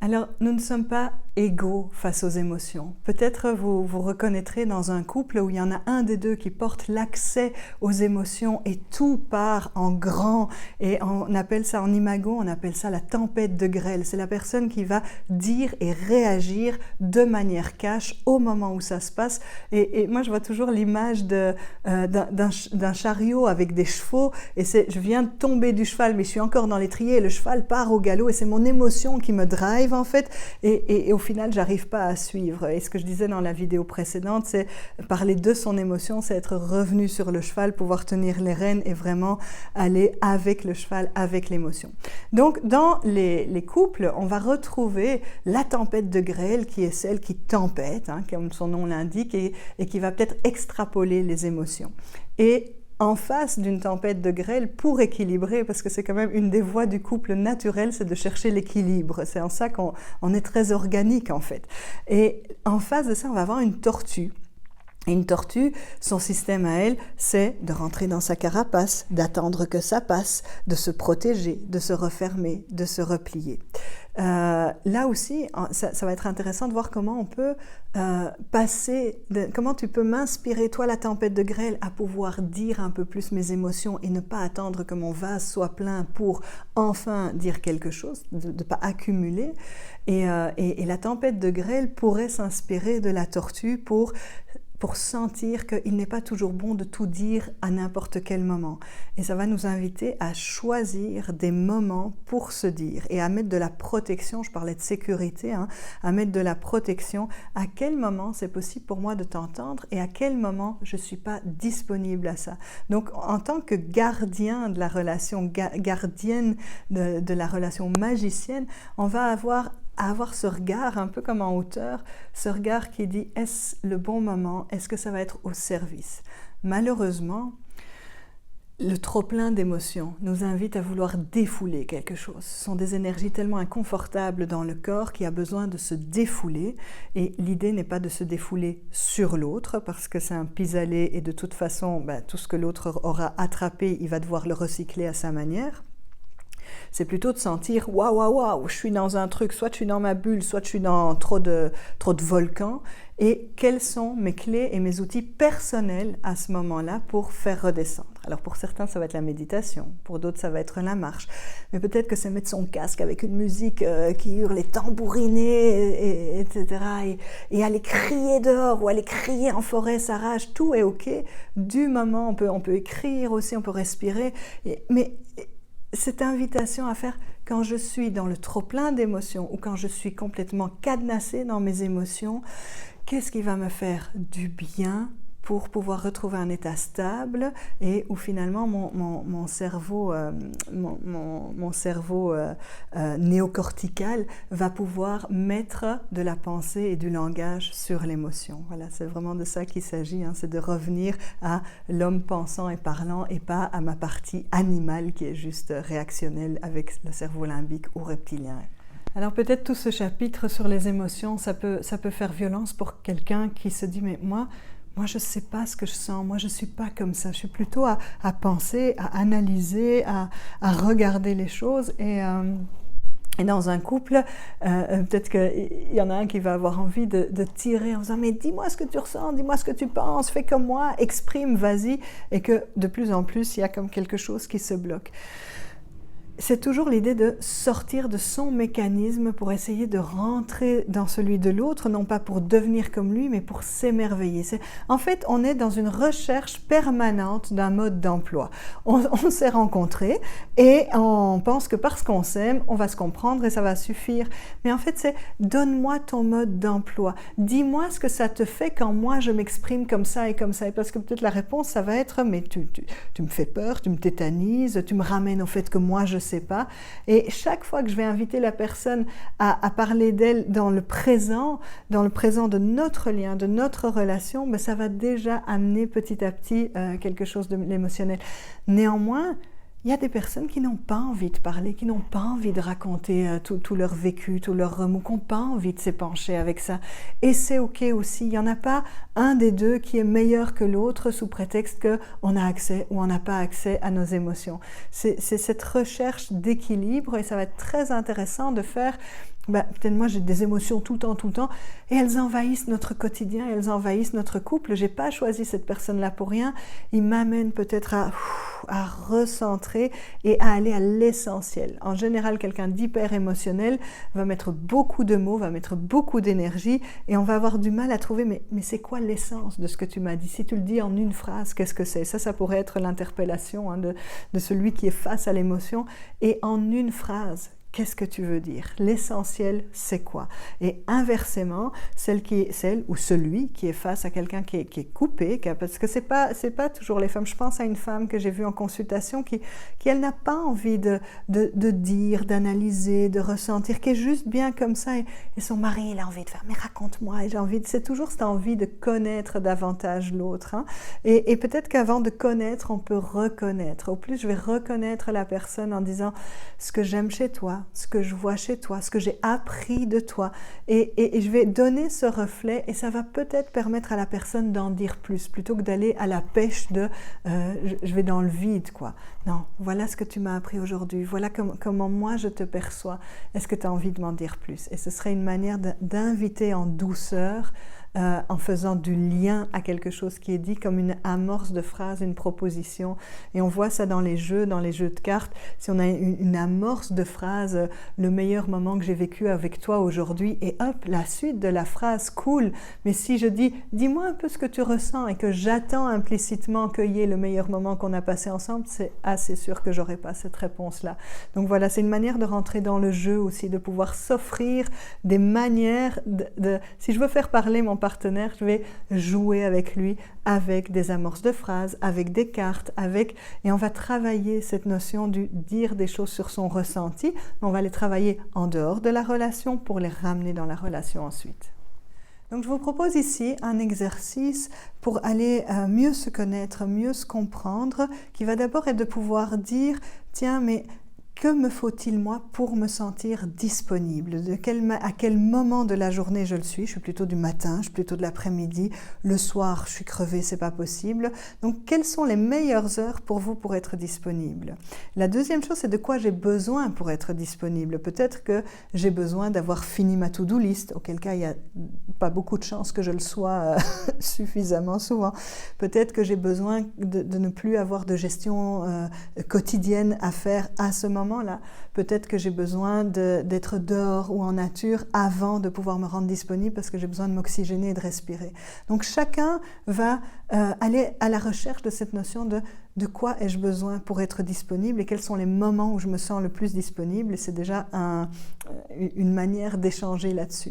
Alors, nous ne sommes pas égaux face aux émotions. Peut-être vous vous reconnaîtrez dans un couple où il y en a un des deux qui porte l'accès aux émotions et tout part en grand. Et on appelle ça en imago, on appelle ça la tempête de grêle. C'est la personne qui va dire et réagir de manière cash au moment où ça se passe. Et moi, je vois toujours l'image d'un chariot avec des chevaux. Et je viens de tomber du cheval, mais je suis encore dans l'étrier et le cheval part au galop. Et c'est mon émotion qui me drive en fait. Et au final, j'arrive pas à suivre. Et ce que je disais dans la vidéo précédente, c'est parler de son émotion, c'est être revenu sur le cheval, pouvoir tenir les rênes et vraiment aller avec le cheval, avec l'émotion. Donc, dans les couples, on va retrouver la tempête de grêle qui est celle qui tempête, hein, comme son nom l'indique, et qui va peut-être extrapoler les émotions. Et en face d'une tempête de grêle, pour équilibrer, parce que c'est quand même une des voies du couple naturel, c'est de chercher l'équilibre. C'est en ça qu'on est très organique en fait. Et en face de ça, on va avoir une tortue. Et une tortue, son système à elle, c'est de rentrer dans sa carapace, d'attendre que ça passe, de se protéger, de se refermer, de se replier. Là aussi, ça va être intéressant de voir comment on peut comment tu peux m'inspirer, toi la tempête de grêle, à pouvoir dire un peu plus mes émotions et ne pas attendre que mon vase soit plein pour enfin dire quelque chose, de ne pas accumuler. Et la tempête de grêle pourrait s'inspirer de la tortue pour sentir qu'il n'est pas toujours bon de tout dire à n'importe quel moment. Et ça va nous inviter à choisir des moments pour se dire et à mettre de la protection, je parlais de sécurité, hein, à mettre de la protection. À quel moment c'est possible pour moi de t'entendre et à quel moment je ne suis pas disponible à ça. Donc en tant que gardien de la relation, gardienne de la relation magicienne, on va avoir ce regard un peu comme en hauteur, ce regard qui dit est-ce le bon moment, est-ce que ça va être au service? Malheureusement, le trop-plein d'émotions nous invite à vouloir défouler quelque chose. Ce sont des énergies tellement inconfortables dans le corps qui a besoin de se défouler. Et l'idée n'est pas de se défouler sur l'autre parce que c'est un pis-aller et de toute façon, tout ce que l'autre aura attrapé, il va devoir le recycler à sa manière. C'est plutôt de sentir waouh, je suis dans un truc, soit je suis dans ma bulle, soit je suis dans trop de volcans. Et quelles sont mes clés et mes outils personnels à ce moment-là pour faire redescendre? Alors pour certains, ça va être la méditation, pour d'autres, ça va être la marche. Mais peut-être que c'est mettre son casque avec une musique qui hurle et tambouriner, etc. Et aller crier dehors ou aller crier en forêt sa rage, tout est OK. Du moment, on peut écrire aussi, on peut respirer. Mais cette invitation à faire quand je suis dans le trop-plein d'émotions ou quand je suis complètement cadenassée dans mes émotions, qu'est-ce qui va me faire du bien pour pouvoir retrouver un état stable et où finalement mon cerveau, néocortical va pouvoir mettre de la pensée et du langage sur l'émotion. Voilà, c'est vraiment de ça qu'il s'agit, hein, c'est de revenir à l'homme pensant et parlant et pas à ma partie animale qui est juste réactionnelle avec le cerveau limbique ou reptilien. Alors peut-être tout ce chapitre sur les émotions, ça peut faire violence pour quelqu'un qui se dit « mais moi je ne sais pas ce que je sens, moi je ne suis pas comme ça, je suis plutôt à penser, à analyser, à regarder les choses ». Et dans un couple, peut-être qu'il y en a un qui va avoir envie de tirer en disant « mais dis-moi ce que tu ressens, dis-moi ce que tu penses, fais comme moi, exprime, vas-y ». Et que de plus en plus, il y a comme quelque chose qui se bloque. C'est toujours l'idée de sortir de son mécanisme pour essayer de rentrer dans celui de l'autre, non pas pour devenir comme lui, mais pour s'émerveiller. En fait, on est dans une recherche permanente d'un mode d'emploi. On s'est rencontrés et on pense que parce qu'on s'aime, on va se comprendre et ça va suffire. Mais en fait, c'est « donne-moi ton mode d'emploi. Dis-moi ce que ça te fait quand moi je m'exprime comme ça et comme ça. » Et parce que peut-être la réponse, ça va être « mais tu me fais peur, tu me tétanises, tu me ramènes au fait que moi je sais pas. » Et chaque fois que je vais inviter la personne à parler d'elle dans le présent de notre lien, de notre relation, ça va déjà amener petit à petit quelque chose de l'émotionnel. Néanmoins, il y a des personnes qui n'ont pas envie de parler, qui n'ont pas envie de raconter tout leur vécu, tout leur remous, qui n'ont pas envie de s'épancher avec ça. Et c'est OK aussi. Il n'y en a pas un des deux qui est meilleur que l'autre sous prétexte qu'on a accès ou on n'a pas accès à nos émotions. C'est cette recherche d'équilibre et ça va être très intéressant de faire peut-être moi j'ai des émotions tout le temps, et elles envahissent notre quotidien, elles envahissent notre couple. J'ai pas choisi cette personne-là pour rien. Il m'amène peut-être à recentrer et à aller à l'essentiel. En général, quelqu'un d'hyper émotionnel va mettre beaucoup de mots, va mettre beaucoup d'énergie, et on va avoir du mal à trouver, mais c'est quoi l'essence de ce que tu m'as dit? Si tu le dis en une phrase, qu'est-ce que c'est? Ça pourrait être l'interpellation de celui qui est face à l'émotion. Et en une phrase, qu'est-ce que tu veux dire? L'essentiel, c'est quoi? Et inversement, celle ou celui qui est face à quelqu'un qui est coupé, parce que c'est pas toujours les femmes. Je pense à une femme que j'ai vue en consultation qui elle n'a pas envie de dire, d'analyser, de ressentir, qui est juste bien comme ça. Et son mari, il a envie de faire, mais raconte-moi. Et c'est toujours cette envie de connaître davantage l'autre. Hein. Et peut-être qu'avant de connaître, on peut reconnaître. Au plus, je vais reconnaître la personne en disant ce que j'aime chez toi, ce que je vois chez toi, ce que j'ai appris de toi. Et je vais donner ce reflet, et ça va peut-être permettre à la personne d'en dire plus, plutôt que d'aller à la pêche de je vais dans le vide, quoi. Non, voilà ce que tu m'as appris aujourd'hui, voilà comment moi je te perçois. Est-ce que tu as envie de m'en dire plus? Et ce serait une manière d'inviter en douceur, en faisant du lien à quelque chose qui est dit, comme une amorce de phrase, une proposition. Et on voit ça dans les jeux de cartes. Si on a une amorce de phrase, le meilleur moment que j'ai vécu avec toi aujourd'hui, et hop, la suite de la phrase cool. Mais si je dis, dis-moi un peu ce que tu ressens, et que j'attends implicitement qu'il y ait le meilleur moment qu'on a passé ensemble, c'est assez sûr que j'aurai pas cette réponse-là. Donc voilà, c'est une manière de rentrer dans le jeu aussi, de pouvoir s'offrir des manières si je veux faire parler mon partenaire, je vais jouer avec lui, avec des amorces de phrases, avec des cartes, et on va travailler cette notion du dire des choses sur son ressenti. On va les travailler en dehors de la relation pour les ramener dans la relation ensuite. Donc je vous propose ici un exercice pour aller mieux se connaître, mieux se comprendre, qui va d'abord être de pouvoir dire, tiens, mais que me faut-il moi pour me sentir disponible? À quel moment de la journée je le suis? Je suis plutôt du matin, je suis plutôt de l'après-midi, le soir je suis crevée, c'est pas possible. Donc quelles sont les meilleures heures pour vous pour être disponible? La deuxième chose, c'est de quoi j'ai besoin pour être disponible. Peut-être que j'ai besoin d'avoir fini ma to-do list, auquel cas il n'y a pas beaucoup de chances que je le sois suffisamment souvent. Peut-être que j'ai besoin de ne plus avoir de gestion quotidienne à faire à ce moment-là. Peut-être que j'ai besoin d'être dehors ou en nature avant de pouvoir me rendre disponible parce que j'ai besoin de m'oxygéner et de respirer. Donc chacun va aller à la recherche de cette notion de quoi ai-je besoin pour être disponible et quels sont les moments où je me sens le plus disponible. Et c'est déjà une manière d'échanger là-dessus.